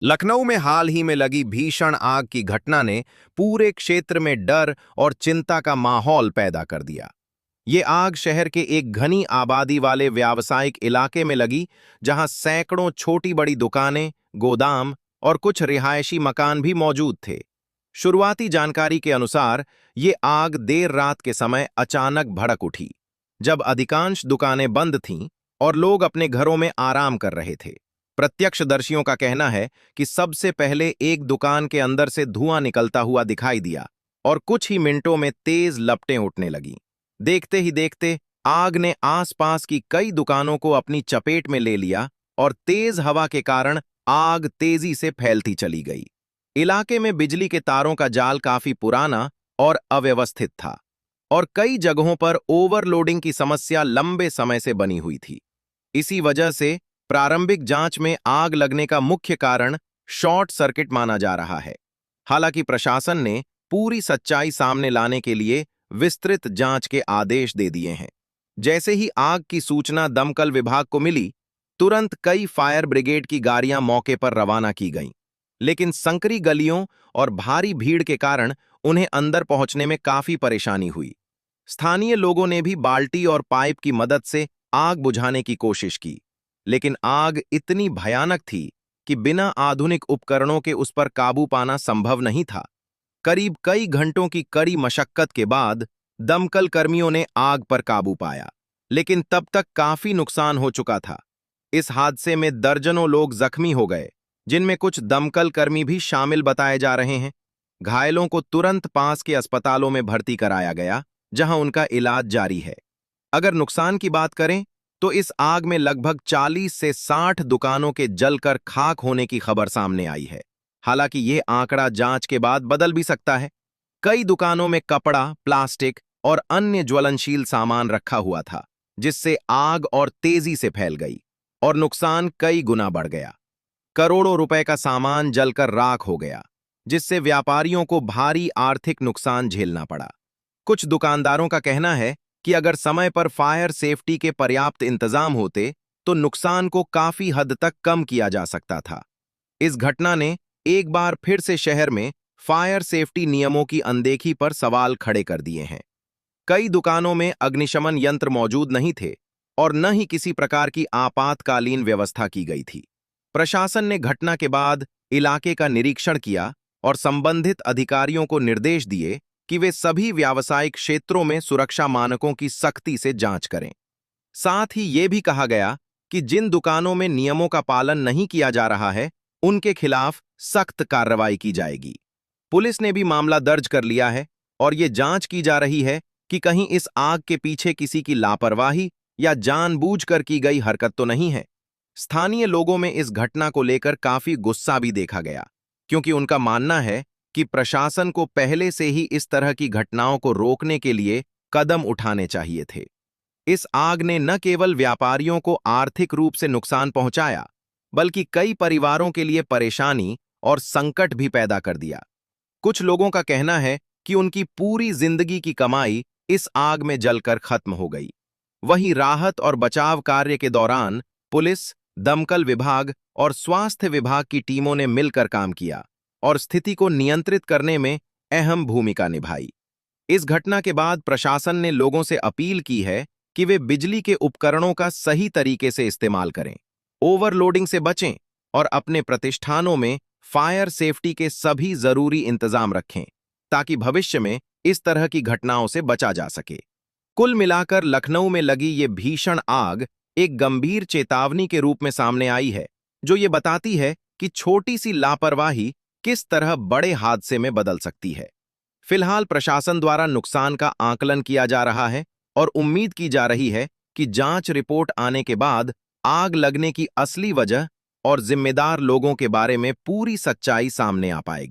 लखनऊ में हाल ही में लगी भीषण आग की घटना ने पूरे क्षेत्र में डर और चिंता का माहौल पैदा कर दिया। ये आग शहर के एक घनी आबादी वाले व्यावसायिक इलाके में लगी, जहां सैकड़ों छोटी बड़ी दुकानें, गोदाम और कुछ रिहायशी मकान भी मौजूद थे। शुरुआती जानकारी के अनुसार ये आग देर रात के समय अचानक भड़क उठी, जब अधिकांश दुकानें बंद थीं और लोग अपने घरों में आराम कर रहे थे। प्रत्यक्षदर्शियों का कहना है कि सबसे पहले एक दुकान के अंदर से धुआं निकलता हुआ दिखाई दिया और कुछ ही मिनटों में तेज लपटें उठने लगीं। देखते ही देखते आग ने आसपास की कई दुकानों को अपनी चपेट में ले लिया और तेज हवा के कारण आग तेजी से फैलती चली गई। इलाके में बिजली के तारों का जाल काफी पुराना और अव्यवस्थित था और कई जगहों पर ओवरलोडिंग की समस्या लंबे समय से बनी हुई थी। इसी वजह से प्रारंभिक जांच में आग लगने का मुख्य कारण शॉर्ट सर्किट माना जा रहा है। हालांकि प्रशासन ने पूरी सच्चाई सामने लाने के लिए विस्तृत जांच के आदेश दे दिए हैं। जैसे ही आग की सूचना दमकल विभाग को मिली, तुरंत कई फायर ब्रिगेड की गाड़ियां मौके पर रवाना की गईं। लेकिन संकरी गलियों और भारी भीड़ के कारण उन्हें अंदर पहुंचने में काफी परेशानी हुई। स्थानीय लोगों ने भी बाल्टी और पाइप की मदद से आग बुझाने की कोशिश की, लेकिन आग इतनी भयानक थी कि बिना आधुनिक उपकरणों के उस पर काबू पाना संभव नहीं था। करीब कई घंटों की कड़ी मशक्कत के बाद दमकल कर्मियों ने आग पर काबू पाया, लेकिन तब तक काफी नुकसान हो चुका था। इस हादसे में दर्जनों लोग जख्मी हो गए, जिनमें कुछ दमकल कर्मी भी शामिल बताए जा रहे हैं। घायलों को तुरंत पास के अस्पतालों में भर्ती कराया गया, जहां उनका इलाज जारी है। अगर नुकसान की बात करें तो इस आग में लगभग 40 से 60 दुकानों के जलकर खाक होने की खबर सामने आई है। हालांकि ये आंकड़ा जांच के बाद बदल भी सकता है। कई दुकानों में कपड़ा, प्लास्टिक और अन्य ज्वलनशील सामान रखा हुआ था, जिससे आग और तेजी से फैल गई और नुकसान कई गुना बढ़ गया। करोड़ों रुपए का सामान जलकर राख हो गया, जिससे व्यापारियों को भारी आर्थिक नुकसान झेलना पड़ा। कुछ दुकानदारों का कहना है कि अगर समय पर फायर सेफ्टी के पर्याप्त इंतजाम होते तो नुकसान को काफी हद तक कम किया जा सकता था। इस घटना ने एक बार फिर से शहर में फायर सेफ्टी नियमों की अनदेखी पर सवाल खड़े कर दिए हैं। कई दुकानों में अग्निशमन यंत्र मौजूद नहीं थे और न ही किसी प्रकार की आपातकालीन व्यवस्था की गई थी। प्रशासन ने घटना के बाद इलाके का निरीक्षण किया और संबंधित अधिकारियों को निर्देश दिए कि वे सभी व्यावसायिक क्षेत्रों में सुरक्षा मानकों की सख्ती से जांच करें। साथ ही ये भी कहा गया कि जिन दुकानों में नियमों का पालन नहीं किया जा रहा है, उनके खिलाफ सख्त कार्रवाई की जाएगी। पुलिस ने भी मामला दर्ज कर लिया है और ये जांच की जा रही है कि कहीं इस आग के पीछे किसी की लापरवाही या जानबूझकर की गई हरकत तो नहीं है। स्थानीय लोगों में इस घटना को लेकर काफी गुस्सा भी देखा गया, क्योंकि उनका मानना है कि प्रशासन को पहले से ही इस तरह की घटनाओं को रोकने के लिए कदम उठाने चाहिए थे। इस आग ने न केवल व्यापारियों को आर्थिक रूप से नुकसान पहुंचाया, बल्कि कई परिवारों के लिए परेशानी और संकट भी पैदा कर दिया। कुछ लोगों का कहना है कि उनकी पूरी जिंदगी की कमाई इस आग में जलकर खत्म हो गई। वहीं राहत और बचाव कार्य के दौरान पुलिस, दमकल विभाग और स्वास्थ्य विभाग की टीमों ने मिलकर काम किया और स्थिति को नियंत्रित करने में अहम भूमिका निभाई। इस घटना के बाद प्रशासन ने लोगों से अपील की है कि वे बिजली के उपकरणों का सही तरीके से इस्तेमाल करें, ओवरलोडिंग से बचें और अपने प्रतिष्ठानों में फायर सेफ्टी के सभी जरूरी इंतजाम रखें, ताकि भविष्य में इस तरह की घटनाओं से बचा जा सके। कुल मिलाकर लखनऊ में लगी ये भीषण आग एक गंभीर चेतावनी के रूप में सामने आई है, जो ये बताती है कि छोटी सी लापरवाही किस तरह बड़े हादसे में बदल सकती है। फिलहाल प्रशासन द्वारा नुकसान का आकलन किया जा रहा है और उम्मीद की जा रही है कि जांच रिपोर्ट आने के बाद आग लगने की असली वजह और जिम्मेदार लोगों के बारे में पूरी सच्चाई सामने आ पाएगी।